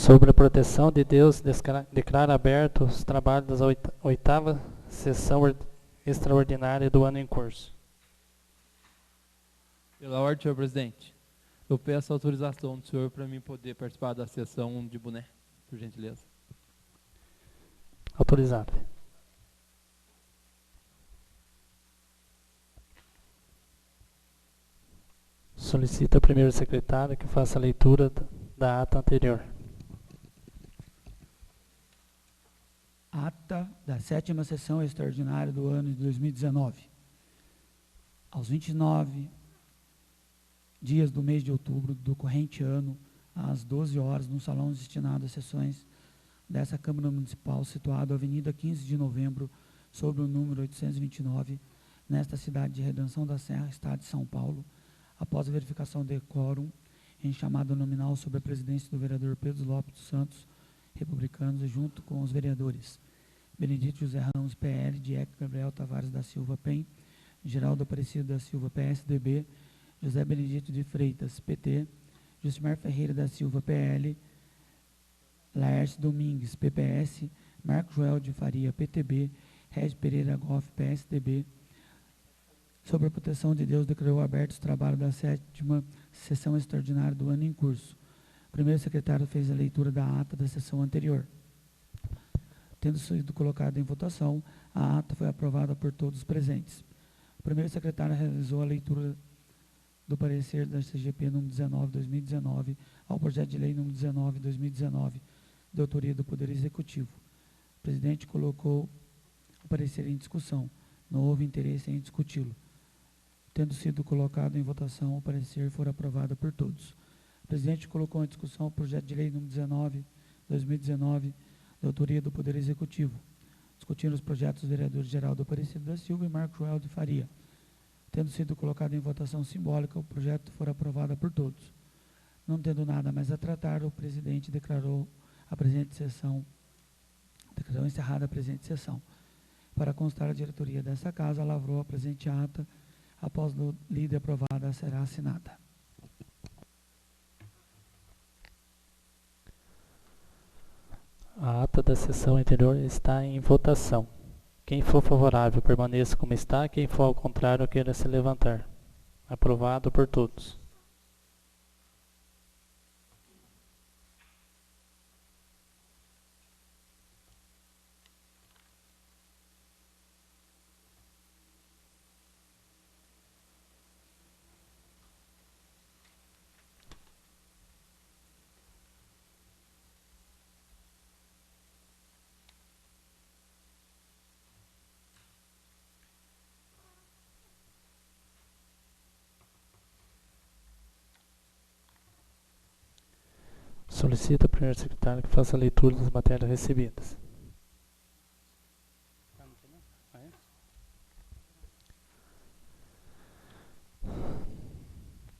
Sobre a proteção de Deus, declara aberto os trabalhos da oitava sessão extraordinária do ano em curso. Pela ordem, senhor presidente, eu peço a autorização do senhor para mim poder participar da sessão de boné, por gentileza. Autorizado. Solicita ao primeiro secretário que faça a leitura da ata anterior. Ata da 7ª sessão extraordinária do ano de 2019. Aos 29 dias do mês de outubro do corrente ano, às 12 horas, no salão destinado às sessões dessa Câmara Municipal, situado na Avenida 15 de Novembro, sobre o número 829, nesta cidade de Redenção da Serra, Estado de São Paulo, após a verificação de quórum, em chamada nominal sob a presidência do vereador Pedro Lopes dos Santos, republicanos, e junto com os vereadores Benedito José Ramos, PL, Dieck Gabriel Tavares da Silva, PEN, Geraldo Aparecido da Silva, PSDB, José Benedito de Freitas, PT, Justimar Ferreira da Silva, PL, Laércio Domingues, PPS, Marco Joel de Faria, PTB, Regis Pereira Goff, PSDB. Sobre a proteção de Deus, declarou abertos os trabalhos da 7ª sessão extraordinária do ano em curso. O primeiro secretário fez a leitura da ata da sessão anterior. Tendo sido colocada em votação, a ata foi aprovada por todos os presentes. O primeiro secretário realizou a leitura do parecer da CGP número 19/2019 ao projeto de lei número 19/2019, de autoria do Poder Executivo. O presidente colocou o parecer em discussão. Não houve interesse em discuti-lo. Tendo sido colocado em votação, o parecer for aprovado por todos. O presidente colocou em discussão o projeto de lei número 19/2019, de autoria do Poder Executivo. Discutindo os projetos dos vereadores Geraldo Aparecido da Silva e Marco Joel de Faria. Tendo sido colocado em votação simbólica, o projeto for aprovado por todos. Não tendo nada mais a tratar, o presidente declarou encerrada a presente sessão. Para constar, a diretoria dessa casa lavrou a presente ata, após lida e aprovada, será assinada. A ata da sessão anterior está em votação. Quem for favorável, permaneça como está. Quem for ao contrário, queira se levantar. Aprovado por todos. Solicito ao primeiro secretário que faça a leitura das matérias recebidas.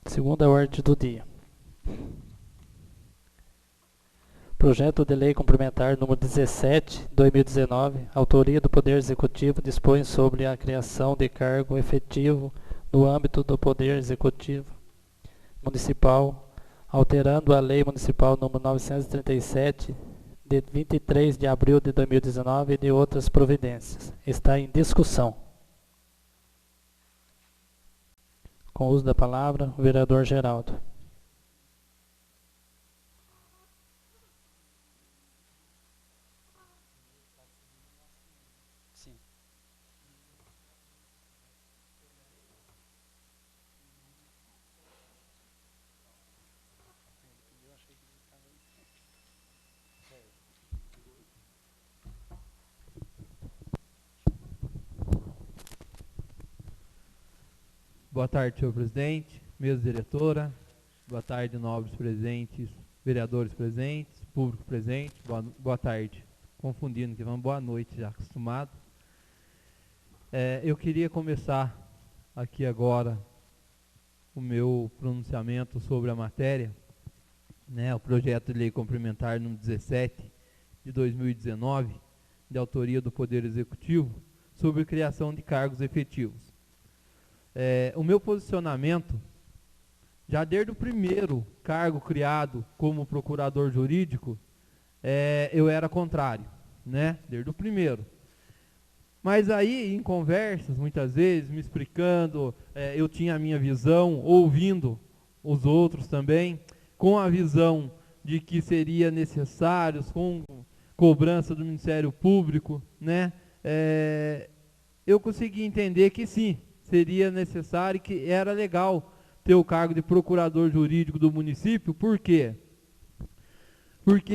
Segunda ordem do dia. Projeto de Lei Complementar número 17/2019, autoria do Poder Executivo, dispõe sobre a criação de cargo efetivo no âmbito do Poder Executivo Municipal, alterando a Lei Municipal número 937, de 23 de abril de 2019 e de outras providências. Está em discussão. Com o uso da palavra, o vereador Geraldo. Sim. Boa tarde, senhor presidente, mesa diretora. Boa tarde, nobres presentes, vereadores presentes, público presente. Boa tarde. Confundindo que vamos, boa noite, já acostumado. Eu queria começar aqui agora o meu pronunciamento sobre a matéria, né, o projeto de lei complementar número 17 de 2019, de autoria do Poder Executivo, sobre criação de cargos efetivos. O meu posicionamento, já desde o primeiro cargo criado como procurador jurídico, eu era contrário, né? Desde o primeiro. Mas aí, em conversas, muitas vezes, me explicando, eu tinha a minha visão, ouvindo os outros também, com a visão de que seria necessário, com cobrança do Ministério Público, né? Eu consegui entender que sim, seria necessário, que era legal ter o cargo de procurador jurídico do município. Por quê? Porque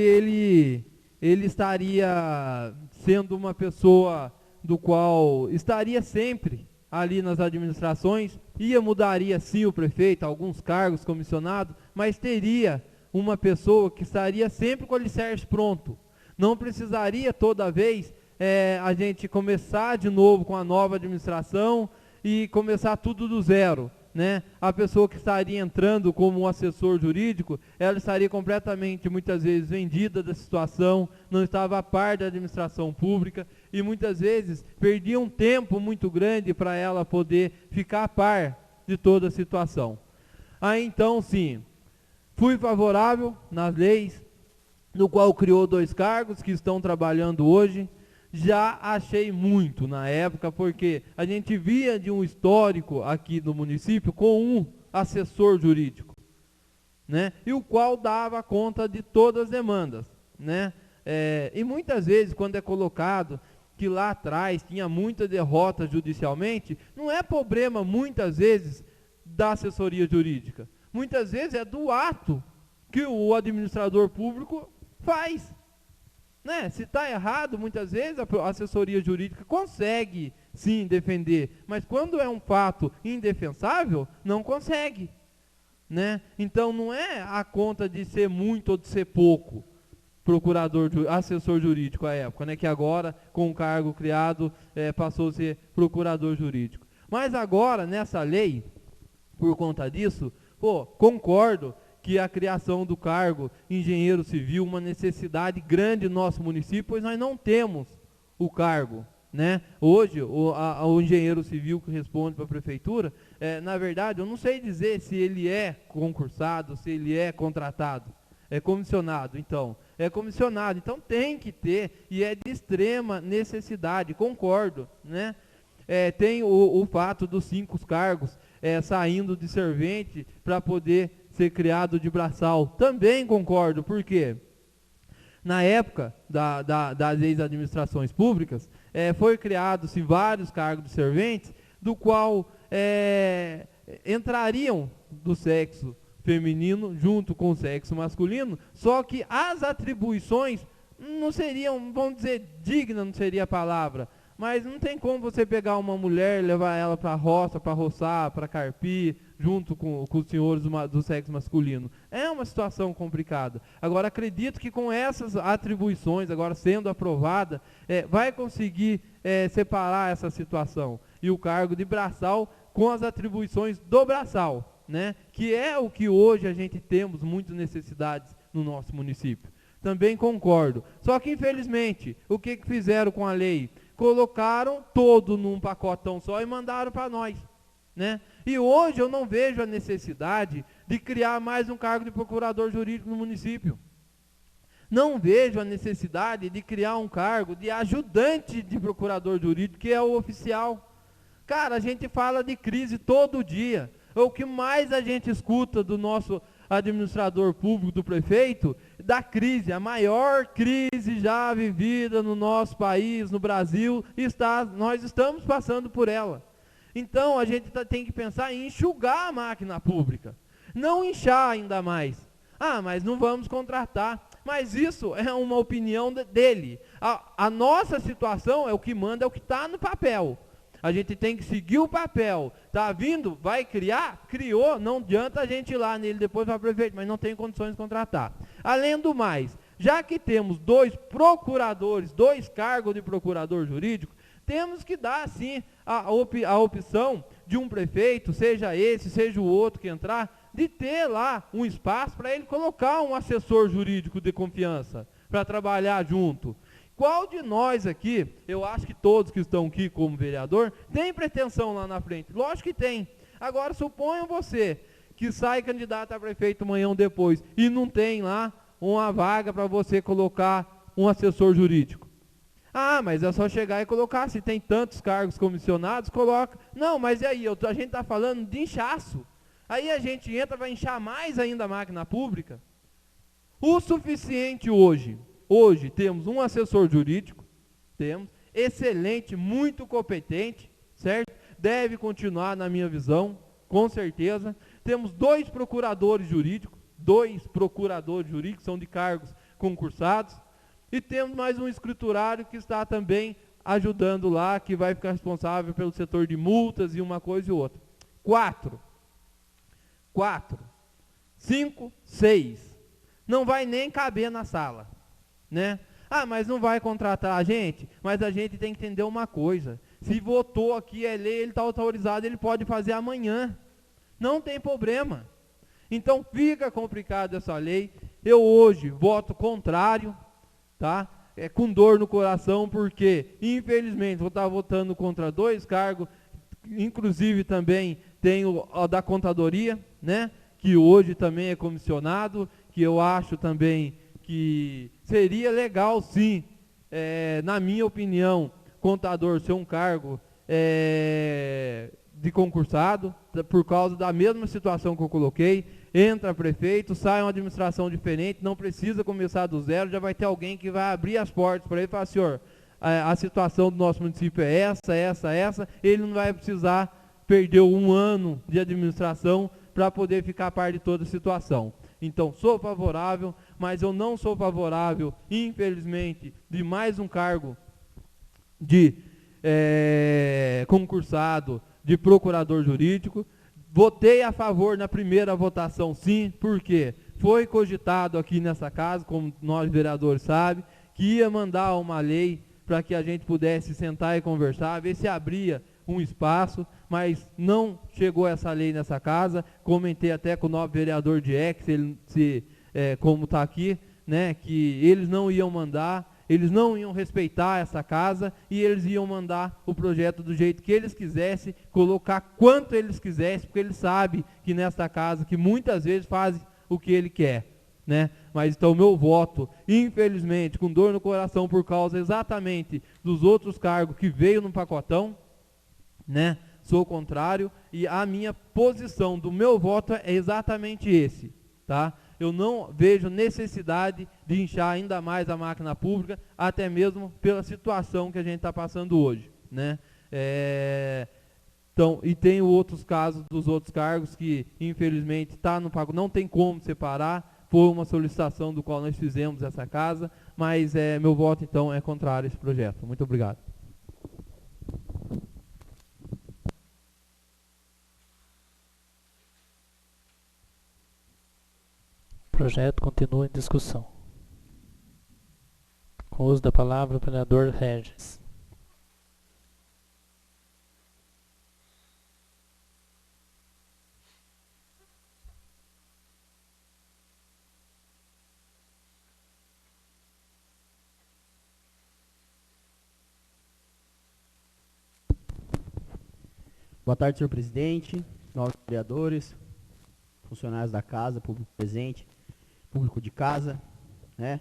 ele estaria sendo uma pessoa do qual estaria sempre ali nas administrações, mudaria sim o prefeito, alguns cargos comissionados, mas teria uma pessoa que estaria sempre com o alicerce pronto. Não precisaria toda vez a gente começar de novo com a nova administração e começar tudo do zero, né? A pessoa que estaria entrando como um assessor jurídico, ela estaria completamente, muitas vezes, vendida da situação, não estava a par da administração pública e muitas vezes perdia um tempo muito grande para ela poder ficar a par de toda a situação. Aí então, sim, fui favorável nas leis, no qual criou 2 cargos que estão trabalhando hoje. Já achei muito na época, porque a gente via de um histórico aqui no município com um assessor jurídico, né? E o qual dava conta de todas as demandas, né? E muitas vezes, quando é colocado que lá atrás tinha muita derrota judicialmente, não é problema, muitas vezes, da assessoria jurídica. Muitas vezes é do ato que o administrador público faz. Né? Se está errado, muitas vezes a assessoria jurídica consegue sim defender, mas quando é um fato indefensável, não consegue, né? Então não é a conta de ser muito ou de ser pouco assessor jurídico à época, né? Que agora, com o cargo criado, passou a ser procurador jurídico. Mas agora, nessa lei, por conta disso, concordo que a criação do cargo engenheiro civil, uma necessidade grande no nosso município, pois nós não temos o cargo, né? Hoje, o engenheiro civil que responde para a prefeitura, na verdade, eu não sei dizer se ele é concursado, se ele é contratado, é comissionado, então. É comissionado, então tem que ter, e é de extrema necessidade, concordo, né? Tem o fato dos 5 cargos saindo de servente para poder ser criado de braçal. Também concordo, porque na época das ex-administrações públicas, foi criado-se vários cargos de serventes, do qual entrariam do sexo feminino junto com o sexo masculino, só que as atribuições não seriam, vamos dizer, dignas, não seria a palavra, mas não tem como você pegar uma mulher, levar ela para a roça, para roçar, para carpir, junto com os senhores do sexo masculino. É uma situação complicada. Agora, acredito que com essas atribuições, agora sendo aprovada, vai conseguir separar essa situação. E o cargo de braçal com as atribuições do braçal, né? Que é o que hoje a gente temos muitas necessidades no nosso município. Também concordo. Só que, infelizmente, o que fizeram com a lei? Colocaram todo num pacotão só e mandaram para nós, né? E hoje eu não vejo a necessidade de criar mais um cargo de procurador jurídico no município. Não vejo a necessidade de criar um cargo de ajudante de procurador jurídico, que é o oficial. Cara, a gente fala de crise todo dia. O que mais a gente escuta do nosso administrador público, do prefeito, da crise, a maior crise já vivida no nosso país, no Brasil, nós estamos passando por ela. Então a gente tem que pensar em enxugar a máquina pública, não inchar ainda mais. Mas não vamos contratar. Mas isso é uma opinião dele. A nossa situação é o que manda, é o que está no papel. A gente tem que seguir o papel. Está vindo, vai criar, criou, não adianta a gente ir lá nele depois para prefeito, mas não tem condições de contratar. Além do mais, já que temos 2 procuradores, 2 cargos de procurador jurídico, temos que dar, sim, a opção de um prefeito, seja esse, seja o outro que entrar, de ter lá um espaço para ele colocar um assessor jurídico de confiança, para trabalhar junto. Qual de nós aqui, eu acho que todos que estão aqui como vereador, tem pretensão lá na frente? Lógico que tem. Agora, suponham você que sai candidato a prefeito amanhã ou depois e não tem lá uma vaga para você colocar um assessor jurídico. Ah, mas é só chegar e colocar, se tem tantos cargos comissionados, coloca. Não, mas e aí, a gente está falando de inchaço. Aí a gente entra, vai inchar mais ainda a máquina pública. O suficiente hoje temos um assessor jurídico, temos, excelente, muito competente, certo? Deve continuar na minha visão, com certeza. Temos dois procuradores jurídicos, são de cargos concursados. E temos mais um escriturário que está também ajudando lá, que vai ficar responsável pelo setor de multas e uma coisa e outra. 4, 5, 6. Não vai nem caber na sala, né? Ah, mas não vai contratar a gente? Mas a gente tem que entender uma coisa. Se votou aqui, é lei, ele está autorizado, ele pode fazer amanhã. Não tem problema. Então fica complicado essa lei. Eu hoje voto contrário, tá? Com dor no coração, porque infelizmente vou estar votando contra 2 cargos, inclusive também tem o da contadoria, né? Que hoje também é comissionado, que eu acho também que seria legal sim, na minha opinião, contador ser um cargo de concursado, por causa da mesma situação que eu coloquei. Entra prefeito, sai uma administração diferente, não precisa começar do zero, já vai ter alguém que vai abrir as portas para ele e falar, senhor, a situação do nosso município é essa, ele não vai precisar perder 1 ano de administração para poder ficar a par de toda a situação. Então, sou favorável, mas eu não sou favorável, infelizmente, de mais um cargo de concursado, de procurador jurídico. Votei a favor na primeira votação, sim, porque foi cogitado aqui nessa casa, como nós vereadores sabem, que ia mandar uma lei para que a gente pudesse sentar e conversar, ver se abria um espaço, mas não chegou essa lei nessa casa. Comentei até com o novo vereador de Ex, como está aqui, né, que eles não iam mandar, eles não iam respeitar essa casa e eles iam mandar o projeto do jeito que eles quisessem, colocar quanto eles quisessem, porque eles sabem que nessa casa, que muitas vezes faz o que ele quer, né? Mas então meu voto, infelizmente, com dor no coração, por causa exatamente dos outros cargos que veio no pacotão, né? Sou contrário e a minha posição do meu voto é exatamente esse, tá? Eu não vejo necessidade de inchar ainda mais a máquina pública, até mesmo pela situação que a gente está passando hoje, né? Então, e tem outros casos dos outros cargos que, infelizmente, não tem como separar. Foi uma solicitação do qual nós fizemos essa casa, mas meu voto, então, é contrário a esse projeto. Muito obrigado. O projeto continua em discussão. Com o uso da palavra, o vereador Regis. Boa tarde, senhor presidente, novos vereadores, funcionários da casa, público presente, público de casa, né?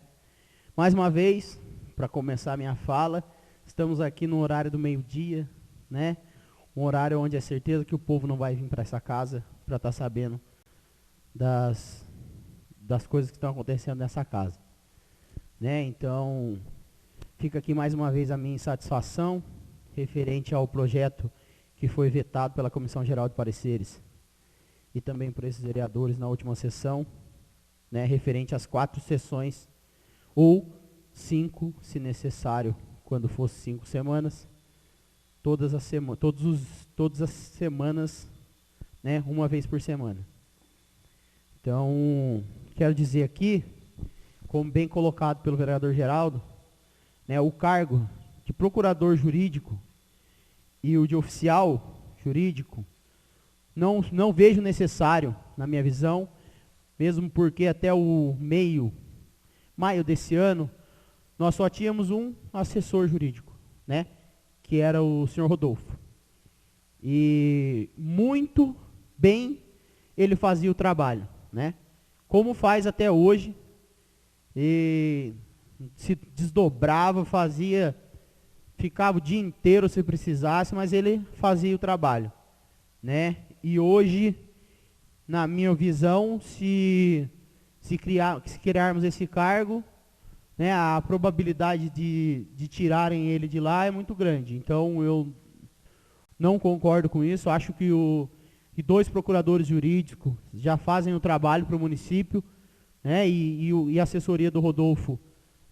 Mais uma vez, para começar a minha fala, estamos aqui no horário do meio-dia, né? Um horário onde é certeza que o povo não vai vir para essa casa para estar sabendo das coisas que estão acontecendo nessa casa, né? Então, fica aqui mais uma vez a minha insatisfação referente ao projeto que foi vetado pela Comissão Geral de Pareceres e também por esses vereadores na última sessão, né, referente às 4 sessões, ou 5, se necessário, quando fosse 5 semanas, todas as semanas, né, uma vez por semana. Então, quero dizer aqui, como bem colocado pelo vereador Geraldo, né, o cargo de procurador jurídico e o de oficial jurídico, não vejo necessário, na minha visão, mesmo porque até o maio desse ano, nós só tínhamos um assessor jurídico, né, que era o senhor Rodolfo. E muito bem ele fazia o trabalho, né, como faz até hoje, e se desdobrava, ficava o dia inteiro se precisasse, mas ele fazia o trabalho, né? E hoje, na minha visão, se criarmos esse cargo, né, a probabilidade de tirarem ele de lá é muito grande. Então, eu não concordo com isso. Acho que que 2 procuradores jurídicos já fazem o trabalho para o município, né, e a assessoria do Rodolfo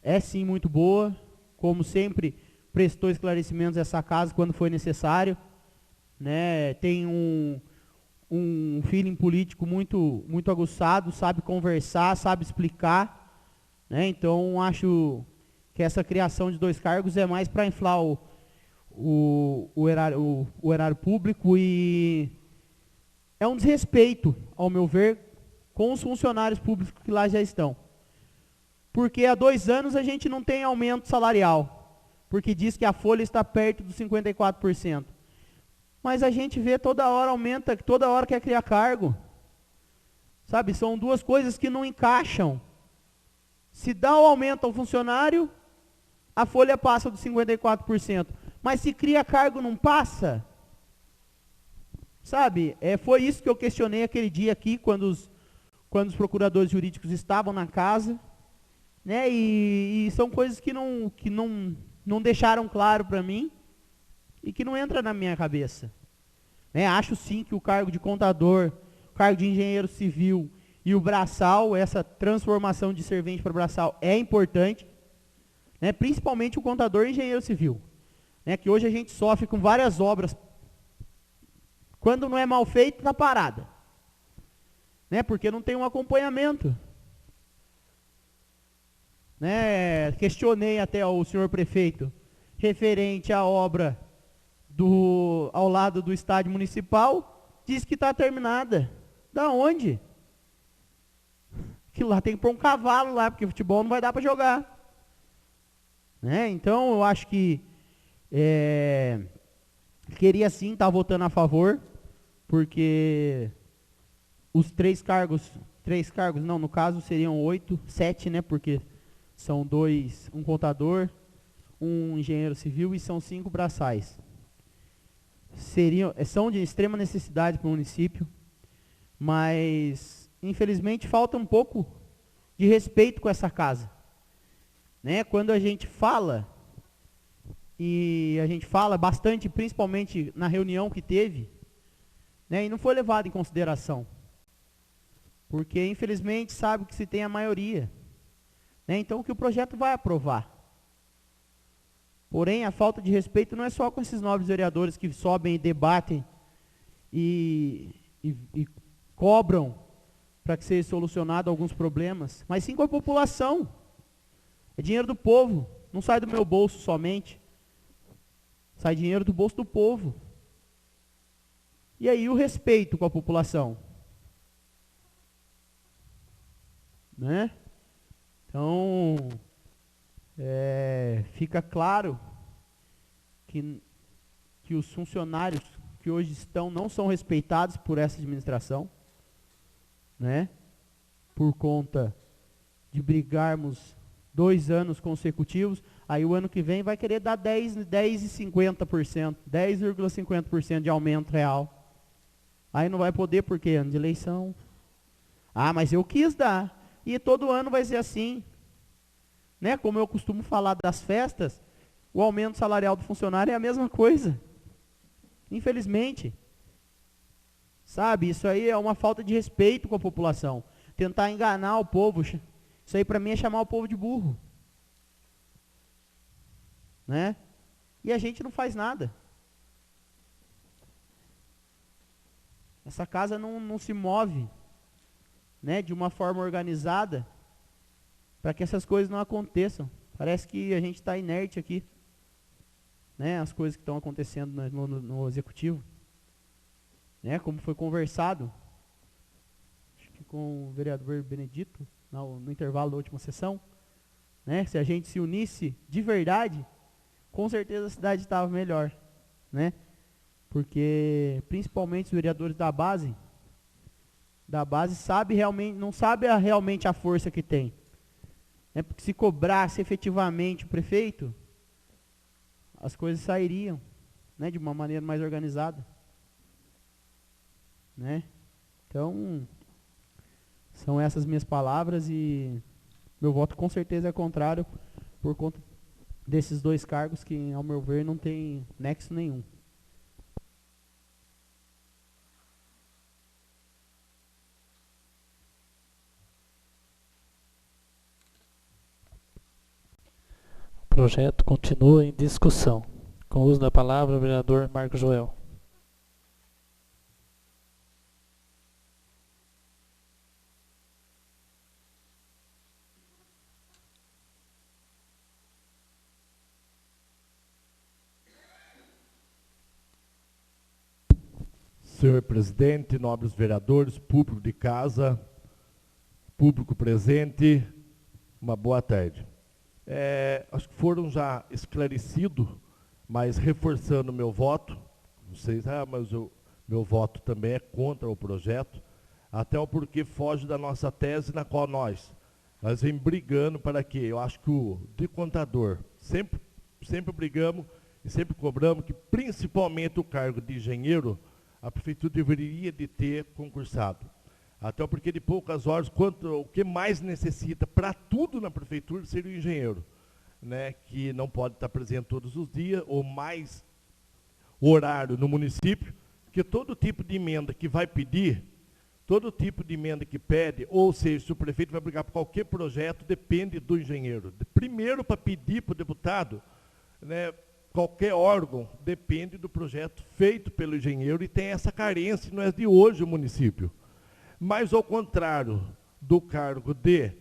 é sim muito boa, como sempre prestou esclarecimentos a essa casa quando foi necessário, né, tem um feeling político muito aguçado, sabe conversar, sabe explicar, né, então acho que essa criação de 2 cargos é mais para inflar o erário público, e é um desrespeito, ao meu ver, com os funcionários públicos que lá já estão. Porque há 2 anos a gente não tem aumento salarial, porque diz que a folha está perto dos 54%. Mas a gente vê toda hora aumenta, toda hora quer criar cargo. Sabe, são 2 coisas que não encaixam. Se dá o aumento ao funcionário, a folha passa dos 54%. Mas se cria cargo, não passa? Sabe, foi isso que eu questionei aquele dia aqui, quando os procuradores jurídicos estavam na casa, né, e são coisas que não deixaram claro para mim, e que não entra na minha cabeça. Né, acho sim que o cargo de contador, o cargo de engenheiro civil e o braçal, essa transformação de servente para braçal é importante, né, principalmente o contador e engenheiro civil, né, que hoje a gente sofre com várias obras. Quando não é mal feito, está parada. Né, porque não tem um acompanhamento. Né, questionei até o senhor prefeito, referente à obra ao lado do estádio municipal, diz que está terminada. Da onde? Que lá tem que pôr um cavalo lá, porque futebol não vai dar para jogar. Né, então eu acho que queria sim estar votando a favor, porque os 3 cargos não, no caso seriam 7, né, porque são 2, um contador, um engenheiro civil e são 5 braçais. São de extrema necessidade para o município, mas infelizmente falta um pouco de respeito com essa casa. Né, quando a gente fala, e a gente fala bastante, principalmente na reunião que teve, né, e não foi levado em consideração. Porque, infelizmente, sabe que se tem a maioria. Né, então, que o projeto vai aprovar. Porém, a falta de respeito não é só com esses nobres vereadores que sobem e debatem e cobram para que seja solucionado alguns problemas, mas sim com a população. É dinheiro do povo, não sai do meu bolso somente. Sai dinheiro do bolso do povo. E aí o respeito com a população. Né? Então, fica claro que os funcionários que hoje estão não são respeitados por essa administração, né? Por conta de brigarmos 2 anos consecutivos, aí o ano que vem vai querer dar 10,50%, 10,50% de aumento real. Aí não vai poder porque ano de eleição. Ah, mas eu quis dar. E todo ano vai ser assim. Né? Como eu costumo falar das festas, o aumento salarial do funcionário é a mesma coisa. Infelizmente. Sabe, isso aí é uma falta de respeito com a população. Tentar enganar o povo, isso aí para mim é chamar o povo de burro. Né? E a gente não faz nada. Essa casa não se move, né, de uma forma organizada para que essas coisas não aconteçam. Parece que a gente está inerte aqui, né, as coisas que estão acontecendo no executivo, né, como foi conversado, acho que com o vereador Benedito, no intervalo da última sessão, né, se a gente se unisse de verdade, com certeza a cidade estava melhor, né, porque principalmente os vereadores da base não sabe realmente a força que tem. né? Porque se cobrasse efetivamente o prefeito, as coisas sairiam, né, de uma maneira mais organizada, né? Então, são essas minhas palavras e meu voto com certeza é contrário por conta desses dois cargos que, ao meu ver, não tem nexo nenhum. O projeto continua em discussão. Com o uso da palavra, o vereador Marco Joel. Senhor presidente, nobres vereadores, público de casa, público presente, uma boa tarde. Acho que foram já esclarecidos, mas reforçando o meu voto, vocês, mas meu voto também é contra o projeto, até o porque foge da nossa tese na qual nós vem brigando para que, eu acho que o de contador, sempre brigamos e sempre cobramos que principalmente o cargo de engenheiro, a prefeitura deveria de ter concursado. Até porque de poucas horas, o que mais necessita para tudo na prefeitura seria o engenheiro, né, que não pode estar presente todos os dias, ou mais horário no município, porque todo tipo de emenda que vai pedir, todo tipo de emenda que pede, ou seja, se o prefeito vai brigar por qualquer projeto, depende do engenheiro. Primeiro, para pedir para o deputado, né, qualquer órgão depende do projeto feito pelo engenheiro e tem essa carência, não é de hoje o município. Mas ao contrário do cargo de,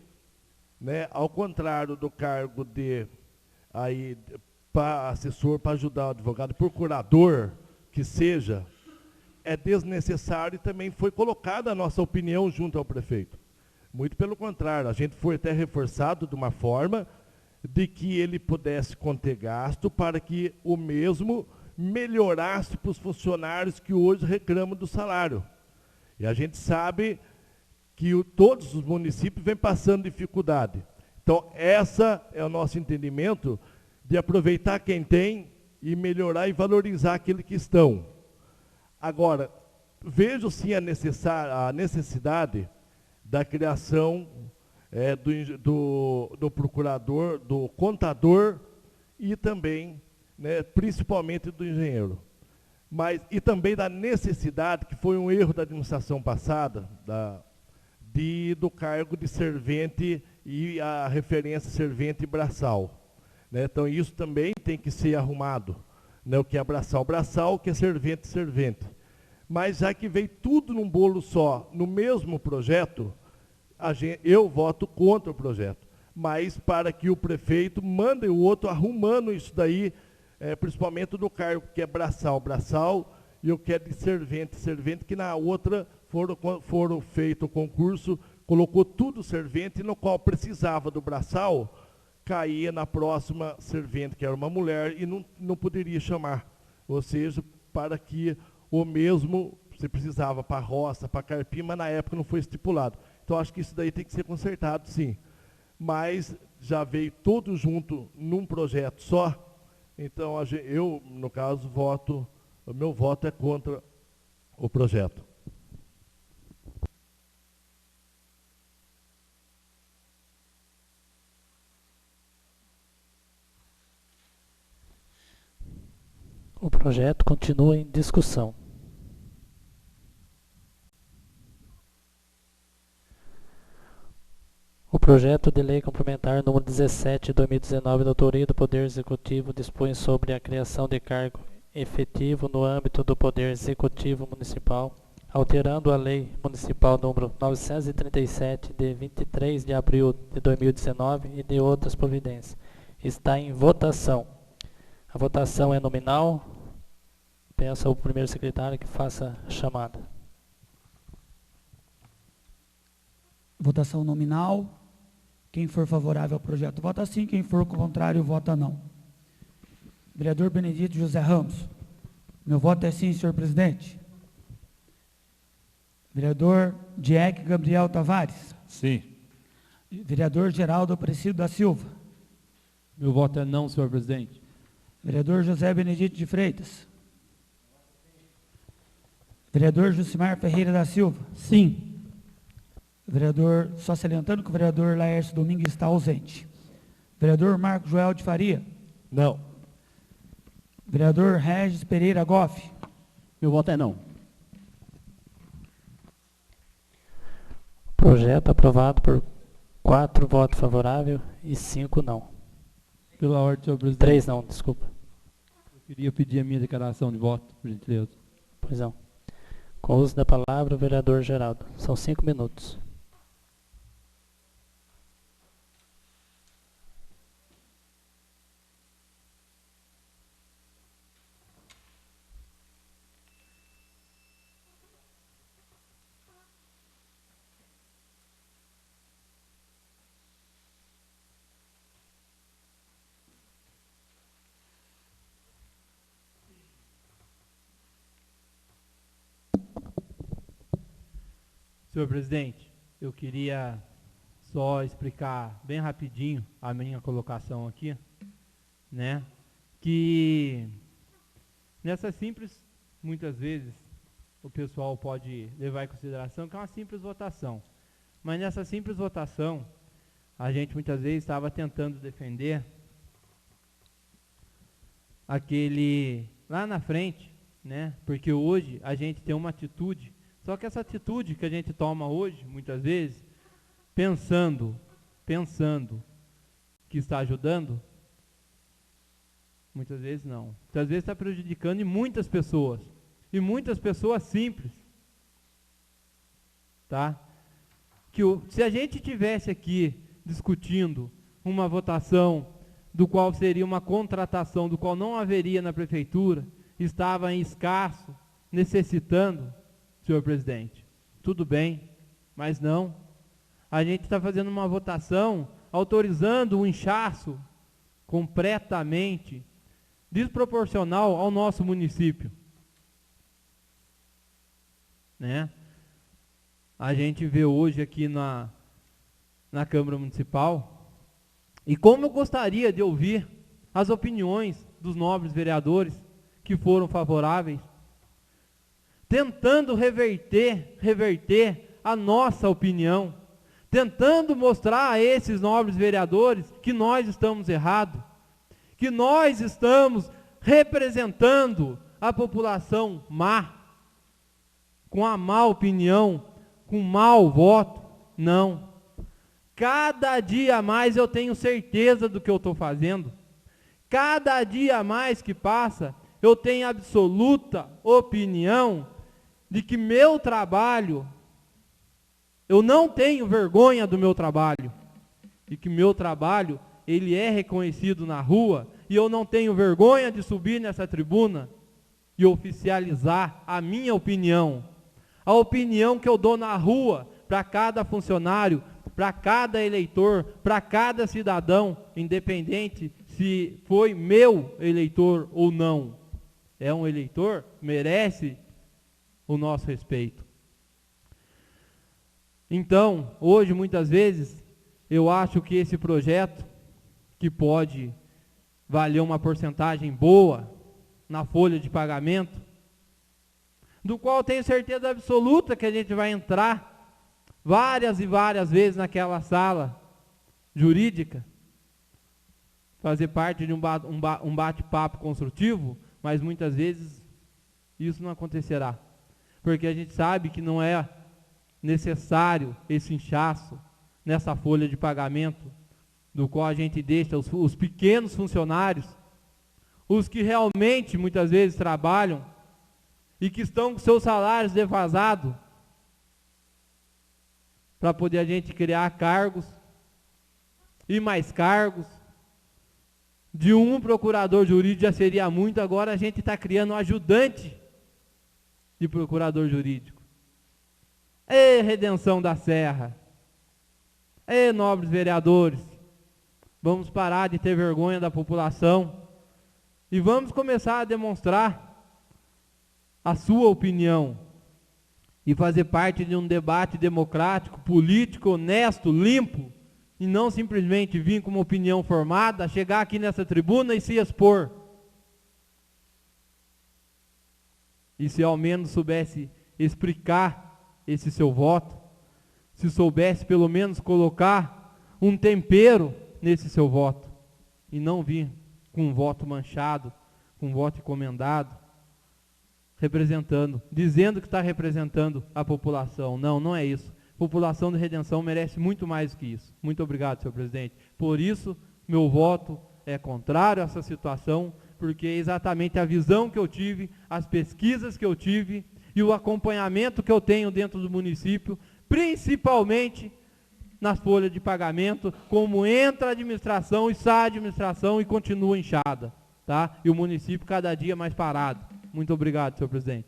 para assessor, para ajudar o advogado, procurador, que seja, é desnecessário e também foi colocada a nossa opinião junto ao prefeito. Muito pelo contrário, a gente foi até reforçado de uma forma de que ele pudesse conter gasto para que o mesmo melhorasse para os funcionários que hoje reclamam do salário. E a gente sabe que todos os municípios vêm passando dificuldade. Então, esse é o nosso entendimento de aproveitar quem tem e melhorar e valorizar aqueles que estão. Agora, vejo sim a necessidade da criação do procurador, do contador e também, principalmente do engenheiro. E também da necessidade, que foi um erro da administração passada, do cargo de servente e a referência servente e braçal. Então isso também tem que ser arrumado. O que é braçal, braçal, o que é servente, servente. Mas já que veio tudo num bolo só, no mesmo projeto, eu voto contra o projeto. Mas para que o prefeito mande o outro arrumando isso daí, principalmente do cargo que é braçal, braçal, e o que é de servente, servente, que na outra foram feito o concurso, colocou tudo servente, no qual precisava do braçal, caía na próxima servente, que era uma mulher, e não poderia chamar. Ou seja, para que o mesmo, você precisava para roça, para carpim, mas na época não foi estipulado. Então, acho que isso daí tem que ser consertado, sim. Mas já veio tudo junto num projeto só. Então, eu, no caso, o meu voto é contra o projeto. O projeto continua em discussão. O projeto de lei complementar número 17 de 2019, da autoria do Poder Executivo, dispõe sobre a criação de cargo efetivo no âmbito do Poder Executivo Municipal, alterando a Lei Municipal número 937, de 23 de abril de 2019 e de outras providências. Está em votação. A votação é nominal. Peço ao primeiro secretário que faça a chamada. Votação nominal. Quem for favorável ao projeto, vota sim. Quem for contrário, vota não. Vereador Benedito José Ramos. Meu voto é sim, senhor presidente. Vereador Dieck Gabriel Tavares. Sim. Vereador Geraldo Aparecido da Silva. Meu voto é não, senhor presidente. Vereador José Benedito de Freitas. Vereador Jucimar Ferreira da Silva. Sim. Vereador, só salientando que o vereador Laércio Domingues está ausente. Vereador Marco Joel de Faria. Não. Vereador Regis Pereira Goff. Meu voto é não. Projeto aprovado por 4 votos favoráveis e 5 não. Pela ordem, senhor presidente. 3 não, desculpa. Eu queria pedir a minha declaração de voto, por gentileza. Pois não. Com o uso da palavra, o vereador Geraldo. São 5 minutos. Senhor presidente, eu queria só explicar bem rapidinho a minha colocação aqui, né? Que nessa simples, muitas vezes, o pessoal pode levar em consideração que é uma simples votação. Mas nessa simples votação, a gente muitas vezes estava tentando defender aquele lá na frente, né? Porque hoje a gente tem uma atitude. Só que essa atitude que a gente toma hoje, muitas vezes, pensando que está ajudando, muitas vezes não. Muitas vezes está prejudicando muitas pessoas. E muitas pessoas simples. Tá? Se a gente tivesse aqui discutindo uma votação do qual seria uma contratação, do qual não haveria na prefeitura, estava em escasso, necessitando, senhor presidente, tudo bem, mas não. A gente está fazendo uma votação autorizando um inchaço completamente desproporcional ao nosso município. Né? A gente vê hoje aqui na Câmara Municipal, e como eu gostaria de ouvir as opiniões dos nobres vereadores que foram favoráveis, tentando reverter a nossa opinião, tentando mostrar a esses nobres vereadores que nós estamos errados, que nós estamos representando a população má, com a má opinião, com mau voto. Não. Cada dia mais eu tenho certeza do que eu estou fazendo. Cada dia mais que passa, eu tenho absoluta opinião de que meu trabalho, eu não tenho vergonha do meu trabalho, e que meu trabalho, ele é reconhecido na rua, e eu não tenho vergonha de subir nessa tribuna e oficializar a minha opinião, a opinião que eu dou na rua para cada funcionário, para cada eleitor, para cada cidadão, independente se foi meu eleitor ou não. É um eleitor, merece o nosso respeito. Então, hoje, muitas vezes, eu acho que esse projeto, que pode valer uma porcentagem boa na folha de pagamento, do qual tenho certeza absoluta que a gente vai entrar várias e várias vezes naquela sala jurídica, fazer parte de um bate-papo construtivo, mas muitas vezes isso não acontecerá. Porque a gente sabe que não é necessário esse inchaço nessa folha de pagamento, do qual a gente deixa os pequenos funcionários, os que realmente muitas vezes trabalham e que estão com seus salários defasados, para poder a gente criar cargos e mais cargos. De um procurador jurídico já seria muito, agora a gente está criando um ajudante de procurador jurídico. Ê, Redenção da Serra! Ê, nobres vereadores! Vamos parar de ter vergonha da população e vamos começar a demonstrar a sua opinião e fazer parte de um debate democrático, político, honesto, limpo, e não simplesmente vir com uma opinião formada, chegar aqui nessa tribuna e se expor. E se ao menos soubesse explicar esse seu voto, se soubesse pelo menos colocar um tempero nesse seu voto, e não vir com um voto manchado, com um voto encomendado, representando, dizendo que está representando a população. Não, não é isso. A população de Redenção merece muito mais do que isso. Muito obrigado, senhor presidente. Por isso, meu voto é contrário a essa situação, porque é exatamente a visão que eu tive, as pesquisas que eu tive e o acompanhamento que eu tenho dentro do município, principalmente nas folhas de pagamento, como entra a administração e sai a administração e continua inchada, tá? E o município cada dia mais parado. Muito obrigado, senhor presidente.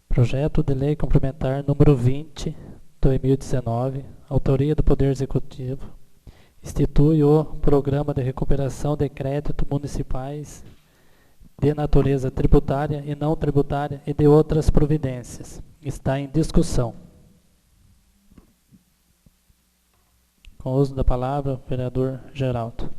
Projeto de Lei Complementar número 20, 2019, autoria do Poder Executivo, institui o Programa de Recuperação de Crédito Municipais de natureza tributária e não tributária e de outras providências. Está em discussão. Com o uso da palavra, o vereador Geraldo.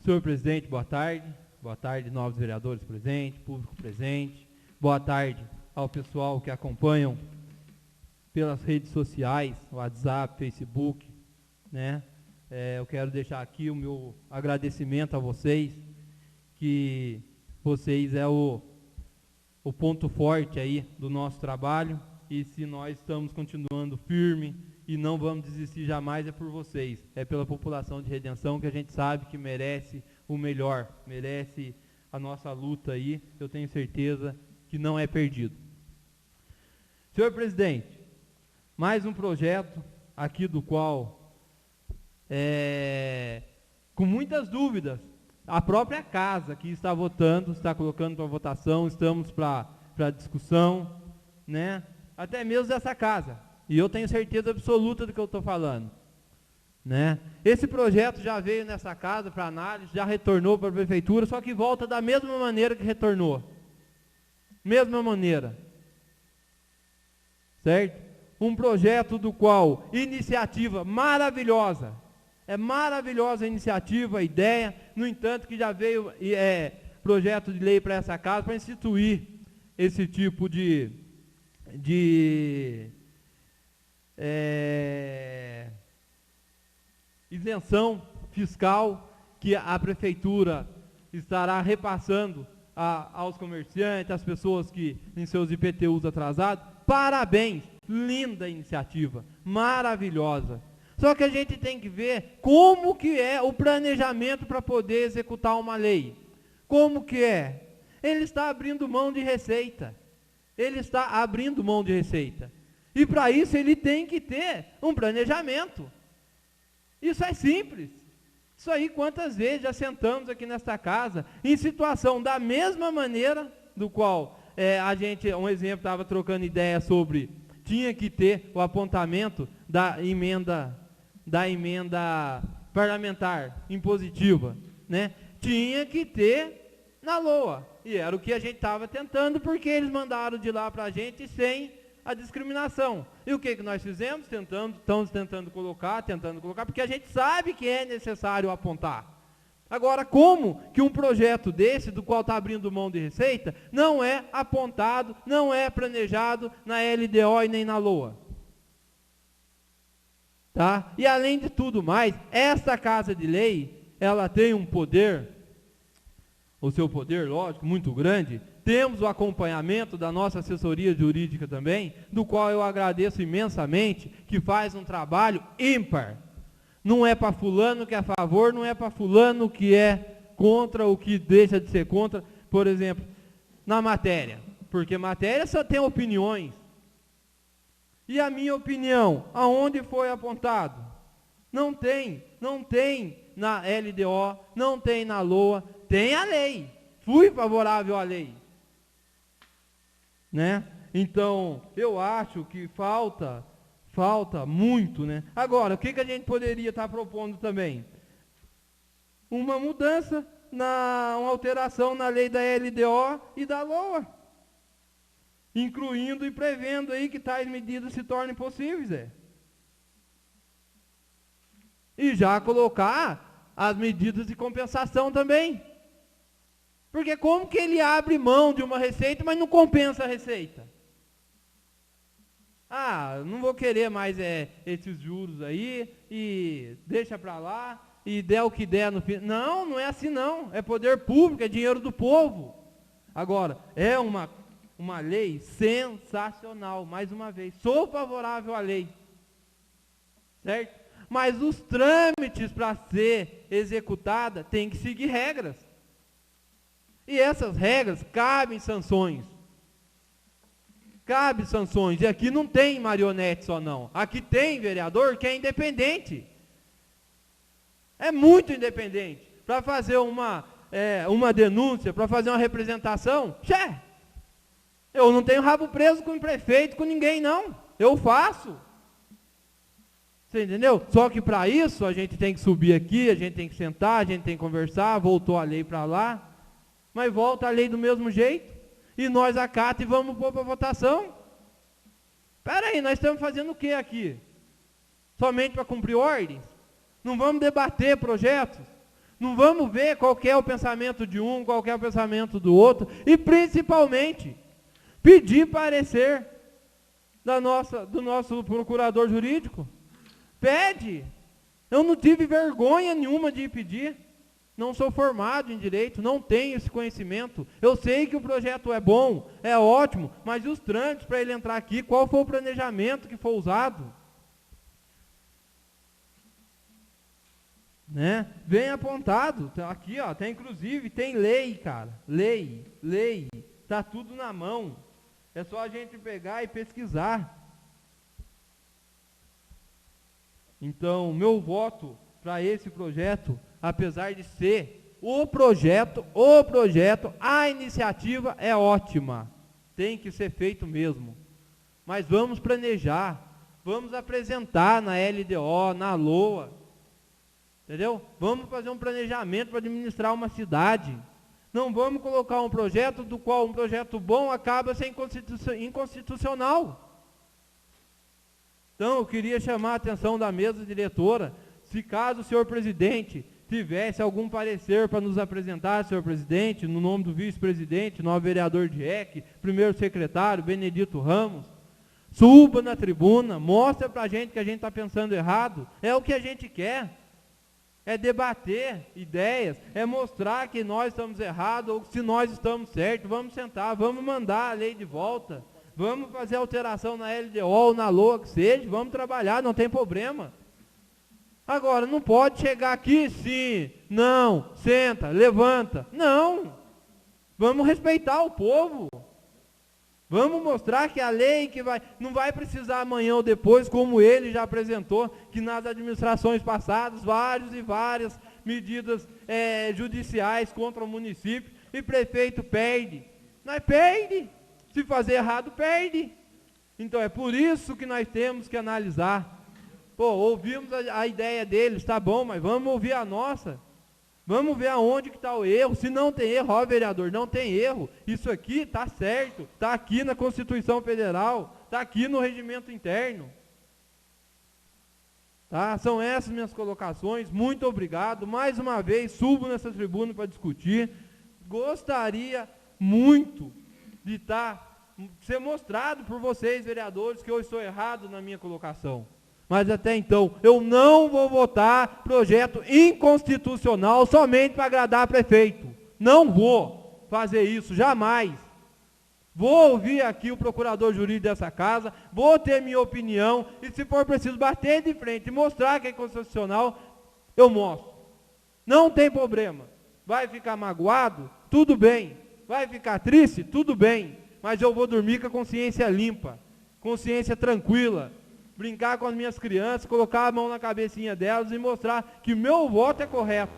Senhor presidente, boa tarde. Boa tarde, novos vereadores presentes, público presente. Boa tarde ao pessoal que acompanham pelas redes sociais, WhatsApp, Facebook, né? Eu quero deixar aqui o meu agradecimento a vocês, que vocês é o ponto forte aí do nosso trabalho, e se nós estamos continuando firme e não vamos desistir jamais, é por vocês, é pela população de Redenção, que a gente sabe que merece o melhor, merece a nossa luta aí, eu tenho certeza que não é perdido. Senhor presidente, mais um projeto aqui do qual, com muitas dúvidas, a própria casa que está votando, está colocando para votação, estamos para discussão, né? Até mesmo dessa casa. E eu tenho certeza absoluta do que eu estou falando, né? Esse projeto já veio nessa casa para análise, já retornou para a prefeitura, só que volta da mesma maneira que retornou. Mesma maneira. Certo? Um projeto do qual, iniciativa maravilhosa, é maravilhosa a iniciativa, a ideia, no entanto que já veio projeto de lei para essa casa, para instituir esse tipo de isenção fiscal que a prefeitura estará repassando aos comerciantes, às pessoas que em seus IPTUs atrasados. Parabéns, linda iniciativa, maravilhosa. Só que a gente tem que ver como que é o planejamento para poder executar uma lei. Como que é? Ele está abrindo mão de receita. Ele está abrindo mão de receita. E para isso ele tem que ter um planejamento. Isso é simples. Isso aí quantas vezes já sentamos aqui nesta casa, em situação da mesma maneira, do qual a gente, um exemplo, estava trocando ideia sobre, tinha que ter o apontamento da emenda parlamentar impositiva, né? Tinha que ter na LOA. E era o que a gente estava tentando, porque eles mandaram de lá para a gente sem a discriminação. E o que nós fizemos? Estamos tentando colocar, porque a gente sabe que é necessário apontar. Agora, como que um projeto desse, do qual está abrindo mão de receita, não é apontado, não é planejado na LDO e nem na LOA? Tá? E além de tudo mais, esta Casa de Lei, ela tem um poder, o seu poder, lógico, muito grande. Temos o acompanhamento da nossa assessoria jurídica também, do qual eu agradeço imensamente, que faz um trabalho ímpar. Não é para fulano que é a favor, não é para fulano que é contra ou que deixa de ser contra, por exemplo, na matéria. Porque matéria só tem opiniões. E a minha opinião, aonde foi apontado? Não tem na LDO, não tem na LOA, tem a lei. Fui favorável à lei. Né? Então, eu acho que falta muito, né? Agora, o que a gente poderia estar propondo também? Uma mudança, uma alteração na lei da LDO e da LOA. Incluindo e prevendo aí que tais medidas se tornem possíveis, E já colocar as medidas de compensação também. Porque como que ele abre mão de uma receita, mas não compensa a receita? Não vou querer mais esses juros aí, e deixa para lá, e der o que der no fim. Não, não é assim não. É poder público, é dinheiro do povo. Agora, é uma lei sensacional, mais uma vez. Sou favorável à lei. Certo? Mas os trâmites para ser executada têm que seguir regras. E essas regras cabem sanções. Cabe sanções. E aqui não tem marionete só não. Aqui tem vereador que é independente. É muito independente. Para fazer uma denúncia, para fazer uma representação, eu não tenho rabo preso com o prefeito, com ninguém não. Eu faço. Você entendeu? Só que para isso a gente tem que subir aqui, a gente tem que sentar, a gente tem que conversar, voltou a lei para lá, mas volta a lei do mesmo jeito, e nós acata e vamos pôr para votação. Espera aí, nós estamos fazendo o que aqui? Somente para cumprir ordens? Não vamos debater projetos? Não vamos ver qual que é o pensamento de um, qual que é o pensamento do outro, e principalmente, pedir parecer do nosso procurador jurídico. Pede. Eu não tive vergonha nenhuma de pedir. Não sou formado em direito, não tenho esse conhecimento. Eu sei que o projeto é bom, é ótimo, mas e os trâmites para ele entrar aqui? Qual foi o planejamento que foi usado? Né? Bem apontado. Aqui, ó, tem inclusive, tem lei, cara. Lei. Está tudo na mão. É só a gente pegar e pesquisar. Então, meu voto para esse projeto, apesar de ser o projeto, a iniciativa é ótima. Tem que ser feito mesmo. Mas vamos planejar, vamos apresentar na LDO, na LOA. Entendeu? Vamos fazer um planejamento para administrar uma cidade. Não vamos colocar um projeto do qual um projeto bom acaba sendo inconstitucional. Então, eu queria chamar a atenção da mesa diretora, se caso o senhor presidente tivesse algum parecer para nos apresentar, senhor presidente, no nome do vice-presidente, novo vereador Dieck, primeiro secretário, Benedito Ramos, suba na tribuna, mostra para a gente que a gente está pensando errado, é o que a gente quer, é debater ideias, é mostrar que nós estamos errados ou se nós estamos certos, vamos sentar, vamos mandar a lei de volta, vamos fazer alteração na LDO ou na LOA que seja, vamos trabalhar, não tem problema. Agora, não pode chegar aqui, sim, não, senta, levanta. Não, vamos respeitar o povo. Vamos mostrar que a lei não vai precisar amanhã ou depois, como ele já apresentou, que nas administrações passadas, várias medidas judiciais contra o município, e prefeito perde. Nós perde. Se fazer errado, perde. Então é por isso que nós temos que analisar. Ouvimos a ideia deles, tá bom, mas vamos ouvir a nossa. Vamos ver aonde que está o erro. Se não tem erro, vereador, não tem erro. Isso aqui está certo, está aqui na Constituição Federal, está aqui no regimento interno. Tá? São essas minhas colocações. Muito obrigado. Mais uma vez, subo nessa tribuna para discutir. Gostaria muito de ser mostrado por vocês, vereadores, que eu estou errado na minha colocação. Mas até então, eu não vou votar projeto inconstitucional somente para agradar prefeito. Não vou fazer isso, jamais. Vou ouvir aqui o procurador jurídico dessa casa, vou ter minha opinião, e se for preciso bater de frente e mostrar que é constitucional, eu mostro. Não tem problema. Vai ficar magoado? Tudo bem. Vai ficar triste? Tudo bem. Mas eu vou dormir com a consciência limpa, consciência tranquila, brincar com as minhas crianças, colocar a mão na cabecinha delas e mostrar que meu voto é correto.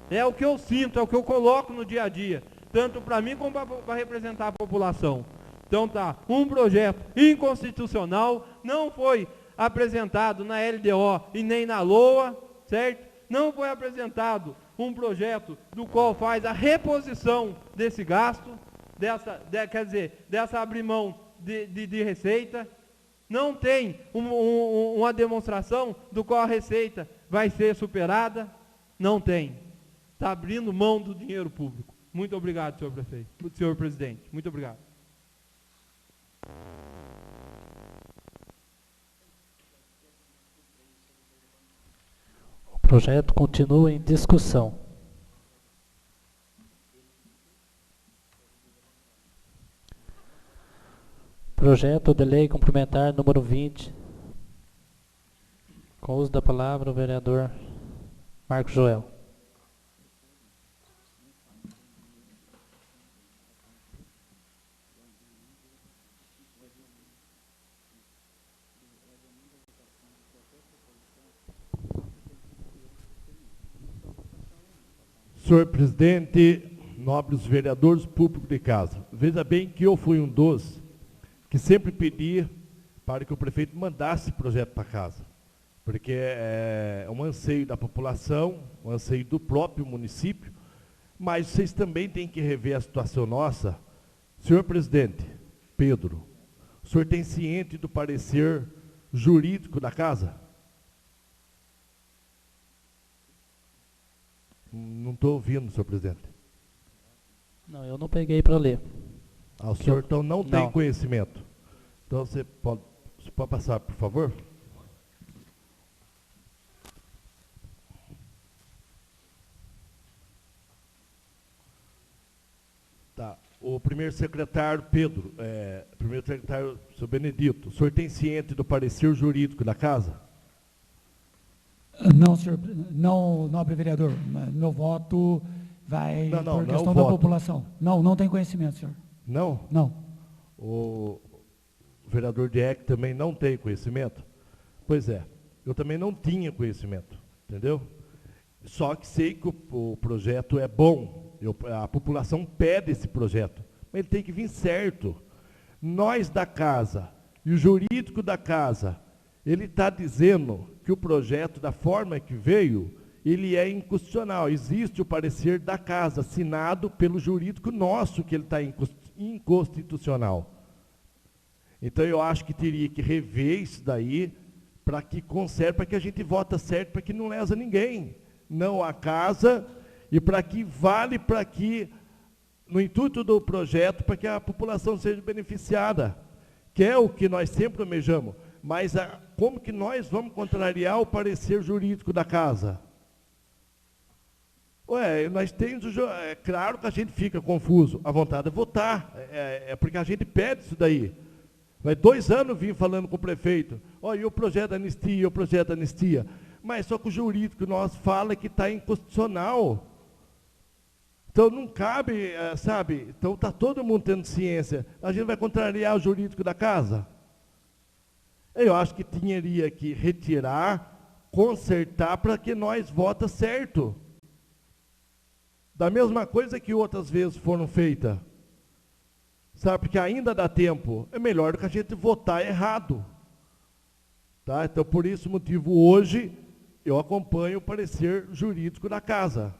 É o que eu sinto, é o que eu coloco no dia a dia, tanto para mim como para representar a população. Então tá, um projeto inconstitucional, não foi apresentado na LDO e nem na LOA, certo? Não foi apresentado um projeto do qual faz a reposição desse gasto, dessa abrir mão de receita. Não tem uma demonstração do qual a receita vai ser superada. Não tem. Está abrindo mão do dinheiro público. Muito obrigado, senhor prefeito, senhor presidente. Muito obrigado. O projeto continua em discussão. Projeto de lei complementar número 20. Com o uso da palavra, o vereador Marco Joel. Senhor presidente, nobres vereadores, público de casa, veja bem que eu fui um dos que sempre pedi para que o prefeito mandasse projeto para casa, porque é um anseio da população, um anseio do próprio município, mas vocês também têm que rever a situação nossa. Senhor presidente, Pedro, o senhor tem ciente do parecer jurídico da casa? Não estou ouvindo, senhor presidente. Não, eu não peguei para ler. O senhor então não tem conhecimento. Então você pode passar, por favor? Tá. O primeiro secretário, Pedro, primeiro secretário, senhor Benedito, o senhor tem ciente do parecer jurídico da casa? Não, senhor, não, nobre vereador. Meu voto vai por questão da população. Não tem conhecimento, senhor. Não? Não. O vereador Dieck também não tem conhecimento? Pois é, eu também não tinha conhecimento, entendeu? Só que sei que o projeto é bom, a população pede esse projeto, mas ele tem que vir certo. Nós da casa e o jurídico da casa, ele está dizendo que o projeto, da forma que veio, ele é inconstitucional. Existe o parecer da casa, assinado pelo jurídico nosso, que ele está inconstitucional. Então, eu acho que teria que rever isso daí, para que conserve, para que a gente vota certo, para que não lesa ninguém, não a casa, e para que vale, para que, no intuito do projeto, para que a população seja beneficiada, que é o que nós sempre almejamos. Mas como que nós vamos contrariar o parecer jurídico da casa? Nós temos, é claro que a gente fica confuso, a vontade é votar, é porque a gente pede isso daí. Vai 2 anos vim falando com o prefeito, e o projeto da anistia, mas só que o jurídico nosso fala que está inconstitucional. Então não cabe, sabe? Então está todo mundo tendo ciência. A gente vai contrariar o jurídico da casa? Eu acho que teria que retirar, consertar, para que nós vota certo. Da mesma coisa que outras vezes foram feitas. Sabe, porque ainda dá tempo. É melhor do que a gente votar errado. Tá? Então, por esse motivo, hoje, eu acompanho o parecer jurídico da casa.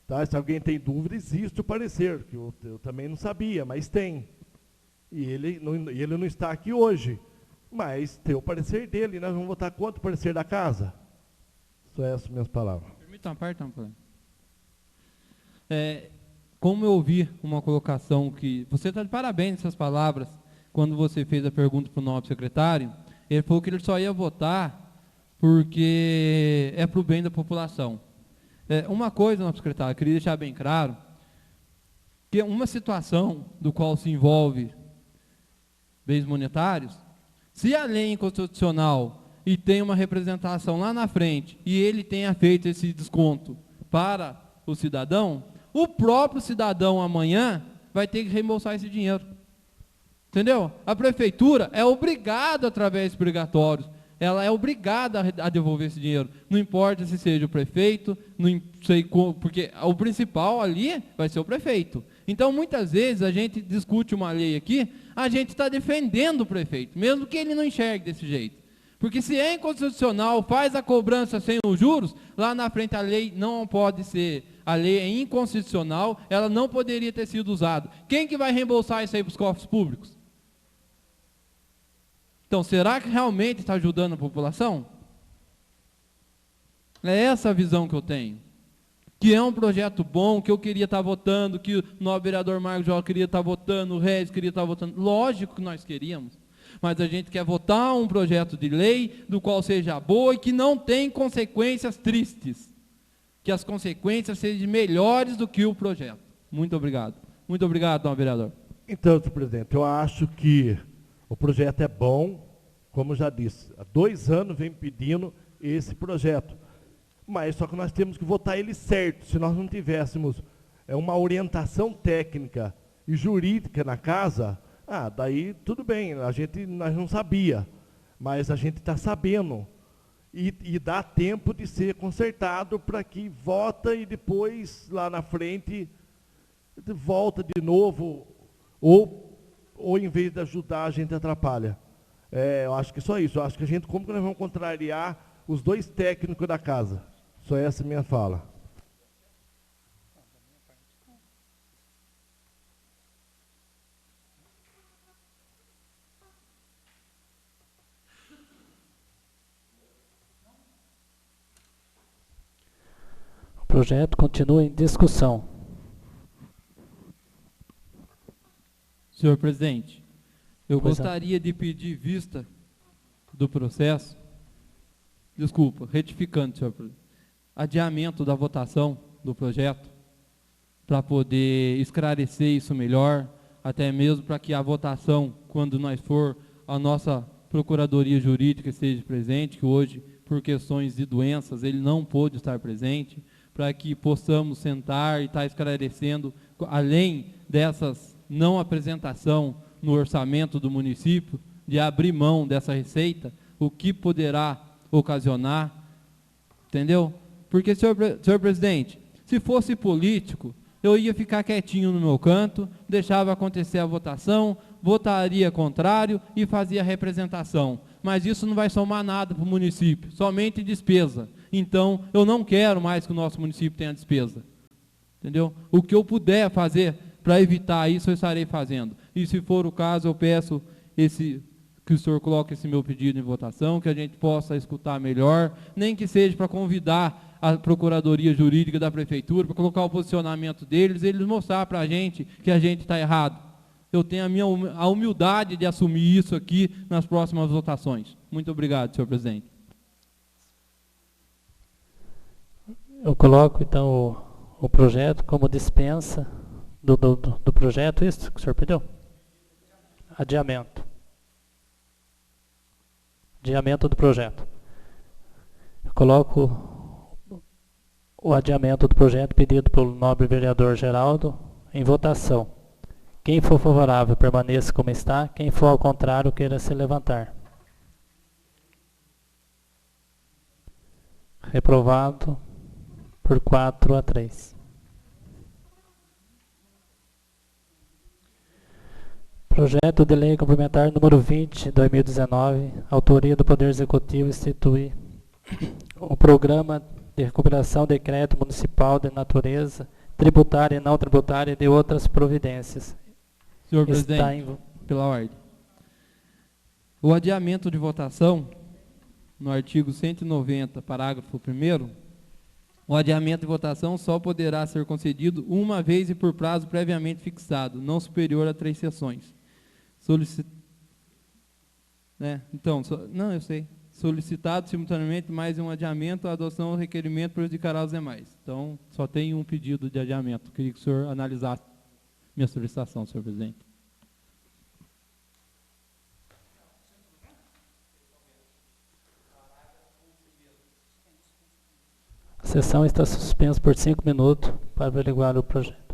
Tá? Se alguém tem dúvida, existe o parecer, que eu também não sabia, mas tem. E ele não está aqui hoje. Mas tem o parecer dele, nós vamos votar contra o parecer da casa. Só essas minhas palavras. Permita uma parte, não, como eu ouvi uma colocação que... Você está de parabéns nessas palavras, quando você fez a pergunta para o nobre secretário, ele falou que ele só ia votar porque é para o bem da população. Uma coisa, nobre secretário, eu queria deixar bem claro, que uma situação do qual se envolve bens monetários, se a lei é inconstitucional e tem uma representação lá na frente e ele tenha feito esse desconto para o cidadão, o próprio cidadão amanhã vai ter que reembolsar esse dinheiro. Entendeu? A prefeitura é obrigada, através de obrigatórios, ela é obrigada a devolver esse dinheiro. Não importa se seja o prefeito, não sei como, porque o principal ali vai ser o prefeito. Então, muitas vezes, a gente discute uma lei aqui, a gente está defendendo o prefeito, mesmo que ele não enxergue desse jeito. Porque se é inconstitucional, faz a cobrança sem os juros, lá na frente a lei não pode ser, a lei é inconstitucional, ela não poderia ter sido usada. Quem que vai reembolsar isso aí para os cofres públicos? Então, será que realmente está ajudando a população? É essa a visão que eu tenho. Que é um projeto bom, que eu queria estar votando, que o nosso vereador Marcos João queria estar votando, o Regis queria estar votando. Lógico que nós queríamos. Mas a gente quer votar um projeto de lei do qual seja boa e que não tem consequências tristes. Que as consequências sejam melhores do que o projeto. Muito obrigado. Muito obrigado, senhor vereador. Então, senhor presidente, eu acho que o projeto é bom, como já disse. Há 2 anos vem pedindo esse projeto. Mas só que nós temos que votar ele certo. Se nós não tivéssemos uma orientação técnica e jurídica na casa, daí tudo bem, nós não sabia, mas a gente está sabendo. E dá tempo de ser consertado para que vota e depois, lá na frente, volta de novo, ou em vez de ajudar, a gente atrapalha. Eu acho que só isso. Eu acho que como que nós vamos contrariar os 2 técnicos da casa? Só essa é a minha fala. O projeto continua em discussão. Senhor presidente, eu Pois gostaria de pedir vista do processo, retificando, senhor presidente, adiamento da votação do projeto, para poder esclarecer isso melhor, até mesmo para que a votação, quando nós for, a nossa Procuradoria Jurídica esteja presente, que hoje, por questões de doenças, ele não pôde estar presente, para que possamos sentar e estar esclarecendo, além dessas não apresentação no orçamento do município, de abrir mão dessa receita, o que poderá ocasionar, entendeu? Porque, senhor presidente, se fosse político, eu ia ficar quietinho no meu canto, deixava acontecer a votação, votaria contrário e fazia representação. Mas isso não vai somar nada para o município, somente despesa. Então, eu não quero mais que o nosso município tenha despesa. Entendeu? O que eu puder fazer para evitar isso, eu estarei fazendo. E se for o caso, eu peço que o senhor coloque esse meu pedido em votação, que a gente possa escutar melhor, nem que seja para convidar a Procuradoria Jurídica da Prefeitura, para colocar o posicionamento deles, eles mostrar para a gente que a gente está errado. Eu tenho a humildade de assumir isso aqui nas próximas votações. Muito obrigado, senhor presidente. Eu coloco, então, o projeto como dispensa do projeto, isso que o senhor pediu? Adiamento. Adiamento do projeto. Eu coloco o adiamento do projeto pedido pelo nobre vereador Geraldo em votação. Quem for favorável, permaneça como está. Quem for ao contrário, queira se levantar. Reprovado por 4-3. Projeto de lei complementar número 20, 2019, autoria do Poder Executivo, institui o Programa de Recuperação de Crédito Municipal de Natureza Tributária e Não Tributária e de outras providências. Senhor presidente, pela ordem. O adiamento de votação, no artigo 190, parágrafo 1º, o adiamento de votação só poderá ser concedido uma vez e por prazo previamente fixado, não superior a 3 sessões. Solicitado simultaneamente mais um adiamento, a adoção do requerimento prejudicará os demais. Então, só tem um pedido de adiamento. Queria que o senhor analisasse minha solicitação, senhor presidente. A sessão está suspensa por 5 minutos para averiguar o projeto.